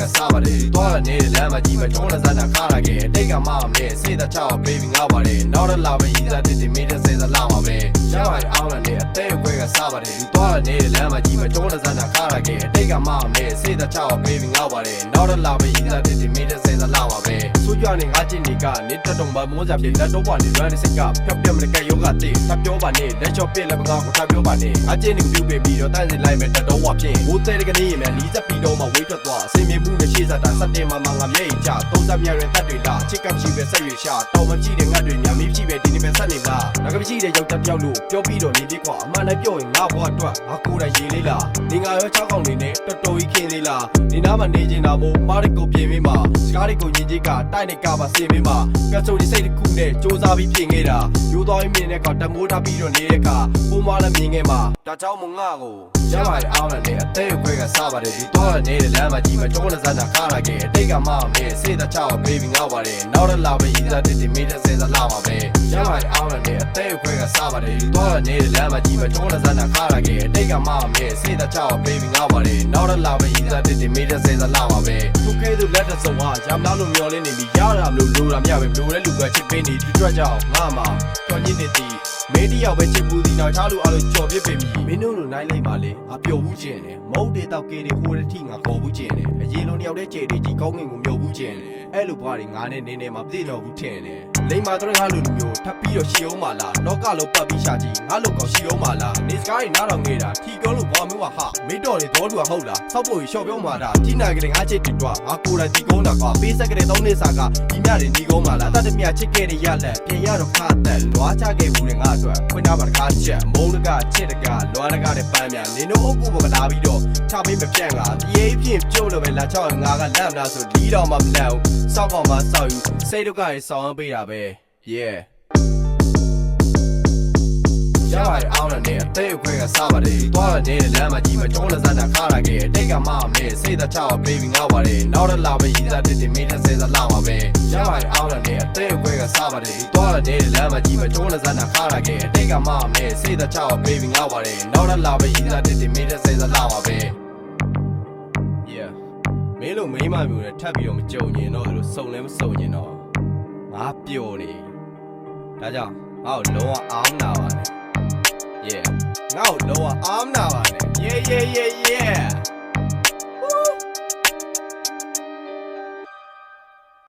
ကစားပါတယ်သွားရနေတဲ့လမ်းမှာကြီးပဲကျောင်းလက်စားတာခါလာခဲ့တိတ်ကမှမဲစေးတဲ့ချောက် baby ငါပါတယ်နောက်တော့လာပဲရည်စားတဲ့မင်းတဲ့စေးစားလာမှာပဲရပါတယ်အောင်လာနေအသေးအခွဲကစားပါတယ်သွားရနေတဲ့လမ်းမှာကြီးပဲကျောင်းလက်စားတာခါလာခဲ့တိတ်ကမှမဲစေးတဲ့ချောက် baby ငါပါတယ်နောက်တော့လာပဲရည်စားတဲ့မင်းတဲ့စေးစားလာမှာပဲဆိုကြနေငါကျင်နေကနေတက်တုံပါမောစားပြေလက်တော့ပါနေလွမ်းတဲ့စိတ်ကဖြောက်ပြတ်မကယောဂတေးတပ်ပြောပါနေလက်ချော့ပြက်လက်ပကားကိုတပ်ပြောပါနေအကျင်းနေပြုတ်ပြီးတော့တန်းစီလိုက်မဲ့တက်တော့ဝဖြင့်ဝိုးတဲ့ကနေရမယ်လီးသက်ပြီးတော့မှဝေးထွက်သွားအစင်မြေမှုနဲ့ရှေ့စားတာစက်တင်မှာငါမျက်ရည်ချ30မြရဲတက်တွေလားချစ်ကပ်ရှိပဲဆက်ရွေရှာတော်မကြည့်တဲ့ငတ်တွေများမီးရှိပဲဒီနေ့ပဲဆက်နေလားငါကမရှိတဲ့ယောက်ျားပြောက်လို့ပြောပြီးတော့နေပြီးခွာအမှန်လည်းပြောရင်ငါဘွားအတွက်ငါကိုယ်တိုင်ရေးလေးလားနေငါရော6កောင်နေနဲ့တော်တော်ကြီးခင်းလေးလားဒီနားမှာနေချင်တာမို့မားရကိုပြင်ပေးမှာစကားတွေကိုညင်ကြီးကတိုက်နေကပါစင်ပေးမှာကတ်ဆိုဒီစိတ်တစ်ခုနဲ့စူးစမ်းပြီးပြင်ခဲ့တာယူသွားပြီးမြင်တဲ့ကတမိုးထားပြီးတော့နေတဲ့ကပုံမလည်းမြင်ခဲ့မှာဒါကြောင့်မငါကိုရပါတယ်အောင်လာနေအသေးအခွဲကစားပါတယ်ဒီတော့နေတဲ့လမ်းမှာကြီးပဲကျောင်းလက်စားတာခါလာခဲ့တိတ်ကမှမဲစေးတဲ့ချောက် baby ငါပါတယ်နောက်တော့လာပဲရည်စားတဲ့မင်းတဲ့စေးစားလာမှာပဲရပါတယ်အောင်လာနေအသေးအခွဲကစားပါတယ်ဒီတော့နေတဲ့လမ်းမှာကြီးပဲကျောင်းလက်စားတာခါလာခဲ့တိတ်ကမှမဲစေးတဲ့ချောက် baby ငါပါတယ်နောက်တော့လာပဲရည်စားတဲ့မင်းတဲ့စေးစားလာမှာပဲသူကဲသူလက်တစုံဟာရမလားလို့မျောလင်းနေပြီးရတာမလို့လိုတာမရပဲဘလို့လဲလူကချစ်ပေးနေဒီအတွက်ကြောင့်ငါမှာကြော်ညစ်နေသည်မင်းတယောက်ပဲချစ်ဘူးဒီနောက်ချားလို့အားလို့ကြော်ပြစ်ပေမီမင်းတို့လိုနိုင်လိုက်ပါလေအပျော်ဘူးကျင်တယ်မဟုတ်တဲ့တောက်ကေတွေဟိုတဲ့ထိငါခေါ်ဘူးကျင်တယ်အရင်လိုတယောက်တည်းကြဲတွေကြီးကောင်းငင်ကိုမျောဘူးကျင်တယ်အဲ့လိုဘွားတွေငါနဲ့နေနေမှာပြည့်တော်ဘူးထင်တယ်လိမ္မာတော့ငါလိုလူမျိုးထပ်ပြီးတော့ရှီအောင်မလားတော့ကလုံးပတ်ပြီးရှာကြည့်ငါလိုကောင်ရှီအောင်မလားနေစကားတွေနားတော်ငေးတာထီပြောလို့ဘွားမျိုးကဟာမေးတော်တွေတော်လူကဟုတ်လားဆောက်ဖို့ရှော့ပြောမှာတာထိနိုင်ကြတဲ့ငါချစ်တူတော့ငါကိုယ်တိုင်ဒီကုန်းတာကွာပေးဆက်ကလေး3နှစ်စာကဒီမြတွေဒီကုန်းမှာလားတတ်တမြချစ်ခဲ့တဲ့ရလက်ပြင်ရတော့ခါတက်လွားချခဲ့ဘူးလေငါအတွက်ခွင့်သားပါတကားချက်မုန်းတကချစ်တကလွားတကတဲ့ပန်းများနင်တို့အုပ်ကိုမလာပြီးတော့ချပေးမပြန့်ကပြေးဖြင့်ပြုတ်လို့ပဲလာချောက်ငါကလန့်မလားဆိုလီးတော့မှမလန့်ဘူးစောက်ကောင်မှစောက်ယူစိတ်ဒုက္ခတွေဆောင်ရပေးတာပဲ yeah ရပါတယ်အောင်လာနေအသေးအခွဲကစားပါတယ်သွားရနေတဲ့လမ်းမှာကြီးပဲကျောင်းလက်စားတာခါလာခဲ့တိတ်ကမှမဲစေးတဲ့ချောက် baby ငါပါတယ်နောက်တော့လာပဲရည်စားတဲ့မင်းတဲ့စေးစားလာမှာပဲရပါတယ်အောင်လာနေအသေးအခွဲကစားပါတယ်သွားရနေတဲ့လမ်းမှာကြီးပဲကျောင်းလက်စားတာခါလာခဲ့တိတ်ကမှမဲစေးတဲ့ချောက် baby ငါပါတယ်နောက်တော့လာပဲရည်စားတဲ့မင်းတဲ့စေးစားလာမှာပဲ yeah မင်းလိုမိန်းမမျိုးနဲ့ထပ်ပြီးတော့မကြုံရင်တော့အဲ့လိုစုံလည်းမစုံရင်တော့ငါပျော်နေဒါကြောင့်ငါ့ကိုလုံးဝအားမနာပါနဲ့Yeah, now lower arm now, yeah.